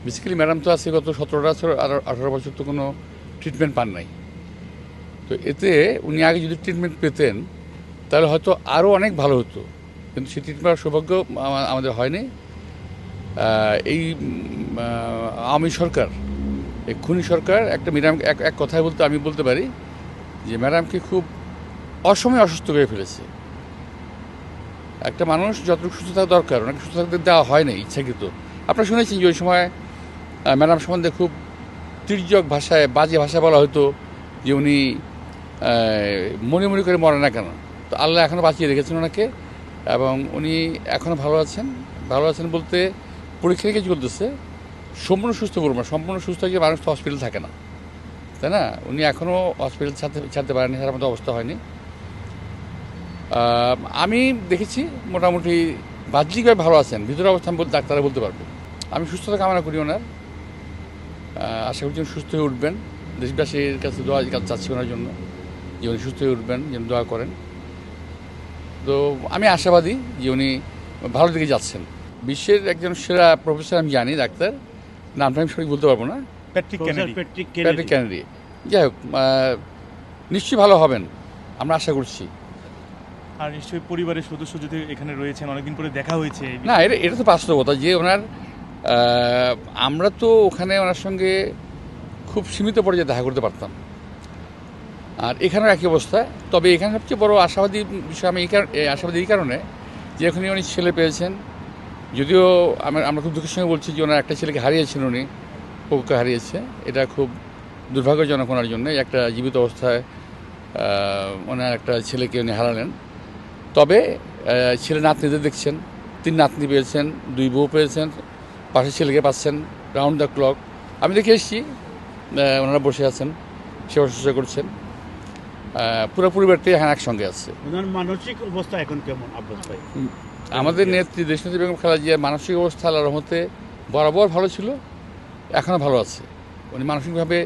Basically madam তো আছে গত 17 বছর আর 18 বছর তো কোনো ট্রিটমেন্ট পান নাই। তো এতে উনি আগে যদি ট্রিটমেন্ট পেতেন তাহলে হয়তো আরও অনেক ভালো হতো, কিন্তু সেই ট্রিটমেন্ট পাওয়ার সৌভাগ্য আমাদের হয়নি। এই আওয়ামী সরকার, এই খুনি সরকার একটা ম্যাডাম এক কথায় বলতে আমি বলতে পারি যে ম্যাডামকে খুব অসময়ে অসুস্থ করে ফেলেছে। একটা মানুষ যতটুকু সুস্থ থাকা দরকার ওনাকে সুস্থ থাকতে দেওয়া হয় না ইচ্ছাকৃত। আপনারা শুনেছেন যে ওই সময় ম্যাডাম সম্বন্ধে খুব তির্যক ভাষায়, বাজে ভাষা বলা হতো যে উনি মনে মনে করে মরে না কেন। তো আল্লাহ এখনও বাঁচিয়ে রেখেছেন ওনাকে, এবং উনি এখনও ভালো আছেন। ভালো আছেন বলতে পরীক্ষা নিরীক্ষা চলতেছে, সম্পূর্ণ সুস্থ বলবো না, সম্পূর্ণ সুস্থ হয়ে মানুষ তো হসপিটাল থাকে না, তাই না? উনি এখনও হসপিটাল ছাড়তে পারেনি, তার মতো অবস্থা হয়নি। আমি দেখেছি মোটামুটি বাহ্যিকভাবে ভালো আছেন, ভিতরে অবস্থা ডাক্তাররা বলতে পারবে। আমি সুস্থতা কামনা করি ওনার, আশা করছি সুস্থ হয়ে উঠবেন। দেশবাসীর কাছে দোয়া চাচ্ছি ওনার জন্য যে উনি সুস্থ হয়ে উঠবেন, যেন দোয়া করেন। তো আমি আশাবাদী যে উনি ভালো দিকে যাচ্ছেন। বিশ্বের একজন সেরা প্রফেসর আমি জানি, ডাক্তার, নামটা আমি সঠিক বলতে পারবো না, প্যাট্রিক ক্যানেডি। যাই হোক, নিশ্চয়ই ভালো হবেন আমরা আশা করছি। আর নিশ্চয়ই পরিবারের সদস্য যদি এখানে রয়েছেন, অনেকদিন পরে দেখা হয়েছে। না, এটা তো বাস্তবতা যে ওনার আমরা তো ওখানে ওনার সঙ্গে খুব সীমিত পর্যায়ে দেখা করতে পারতাম, আর এখানেও একই অবস্থা। তবে এখানে সবচেয়ে বড় আশাবাদী বিষয় আমি আশাবাদী এই কারণে যে এখানে উনি ছেলে পেয়েছেন। যদিও আমরা খুব দুঃখের সঙ্গে বলছি যে ওনার একটা ছেলেকে হারিয়েছেন, উনি পক্ষে হারিয়েছে। এটা খুব দুর্ভাগ্যজনক ওনার জন্য, একটা জীবিত অবস্থায় ওনার একটা ছেলেকে উনি হারালেন। তবে ছেলে নাতনিদের দেখছেন, 3 নাতনি পেয়েছেন, 2 বউ পেয়েছেন, পাশের ছেলেকে পাচ্ছেন রাউন্ড দ্য ক্লক। আমি দেখে এসেছি ওনারা বসে আছেন, সেবা শুশ্রূষা করছেন, পুরো পরিবারটাই এখানে একসঙ্গে আছে। ওনার মানসিক অবস্থা এখন কেমন আব্বাস ভাই? আমাদের নেত্রী দেশনেত্রী বেগম খালেদা জিয়ার মানসিক অবস্থা আল্লাহর রহমতে বরাবর ভালো ছিল, এখনও ভালো আছে। উনি মানসিকভাবে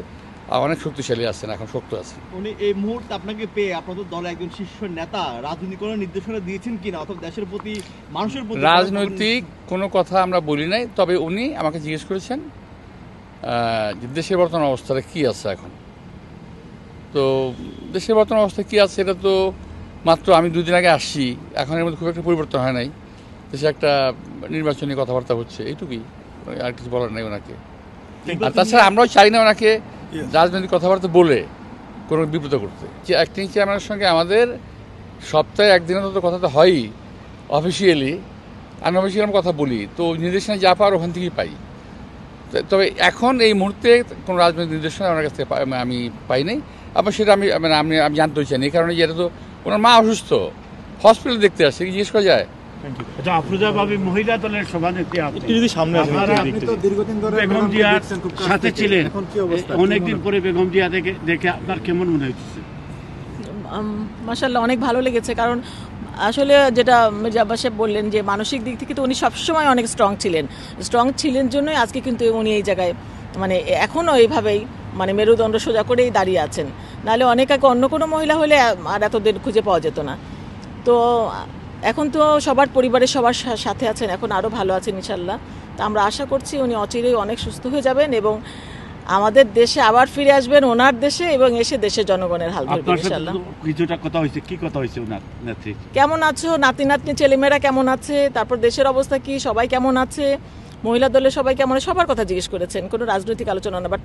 অনেক শক্তিশালী আছেন, এখন শক্ত আছেন। উনি এই মুহূর্তে আপনাকে পেয়ে আপনাদের দলে একজন শীর্ষ নেতা রাজনৈতিক কোনো নির্দেশনা দিয়েছেন কিনা, অথবা দেশের প্রতি, মানুষের প্রতি? রাজনৈতিক কোনো কথা আমরা বলি নাই, তবে উনি আমাকে জিজ্ঞেস করেছেন যে দেশের বর্তমান অবস্থাটা কী আছে এখন। তো দেশের বর্তমান অবস্থা কী আছে এটা তো মাত্র আমি 2 দিন আগে আসছি, এখন এর মধ্যে খুব একটা পরিবর্তন হয় নাই। দেশে একটা নির্বাচনী কথাবার্তা হচ্ছে, এইটুকুই, আর কিছু বলার নেই ওনাকে। আর তাছাড়া আমরাও চাই না ওনাকে রাজনৈতিক কথাবার্তা বলে কোনো বিব্রত করতে। যে অ্যাক্টিং চেয়ারম্যানের সঙ্গে আমাদের সপ্তাহে 1 দিনের তো কথা তো হয়ই অফিসিয়ালি, আনঅফিসিয়ালি আমরা কথা বলি, তো নির্দেশনা যা পাওয়ার ওখান থেকেই পাই। তবে এখন এই মুহূর্তে কোনো রাজনৈতিক নির্দেশনা ওনার কাছ থেকে আমি পাই নাই। আবার সেটা আমি জানতেও চাই না, এই কারণে যে এটা তো ওনার মা অসুস্থ, হসপিটালে দেখতে আসছে, জিজ্ঞেস করা যায়। আচ্ছা, আফরোজা ভাবি মহিলা দলের সভানেত্রী, আপনি যদি সামনে তো দীর্ঘদিন ধরে বেগম জিয়ার সাথে ছিলেন, অনেকদিন পরে বেগম জিয়া দেখে আপনার কেমন মনে হচ্ছে? মাশাআল্লাহ, অনেক ভালো লেগেছে। কারণ আসলে যেটা মির্জা আব্বাস সাহেব বললেন যে মানসিক দিক থেকে তো উনি সবসময় অনেক স্ট্রং ছিলেন জন্যই আজকে কিন্তু উনি এই জায়গায় মানে এখনও এইভাবেই মানে মেরুদণ্ড সোজা করেই দাঁড়িয়ে আছেন। নাহলে অনেক আগে অন্য কোনো মহিলা হলে আর এতদিন খুঁজে পাওয়া যেত না। তো এখন তো সবার পরিবারের সবার সাথে আছেন, এখন আরও ভালো আছেন ইনশাল্লাহ। তো আমরা আশা করছি উনি অচিরেই অনেক সুস্থ হয়ে যাবেন এবং আমাদের দেশে আবার ফিরে আসবেন, ওনার দেশে, এবং এসে দেশের জনগণের হাল ধরবেন ইনশাআল্লাহ। কিছুটা কথা হয়েছে, কি কথা হয়েছে ওনার নেত্রী? কেমন আছো, নাতি ছেলেমেয়েরা কেমন আছে, তারপর দেশের অবস্থা কি, সবাই কেমন আছে, মহিলা দলের সবাই কেমন আছে, সবার কথা জিজ্ঞেস করেছেন। কোনো রাজনৈতিক আলোচনা না, বাট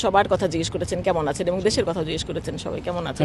সবার কথা জিজ্ঞেস করেছেন কেমন আছেন, এবং দেশের কথা জিজ্ঞেস করেছেন সবাই কেমন আছে।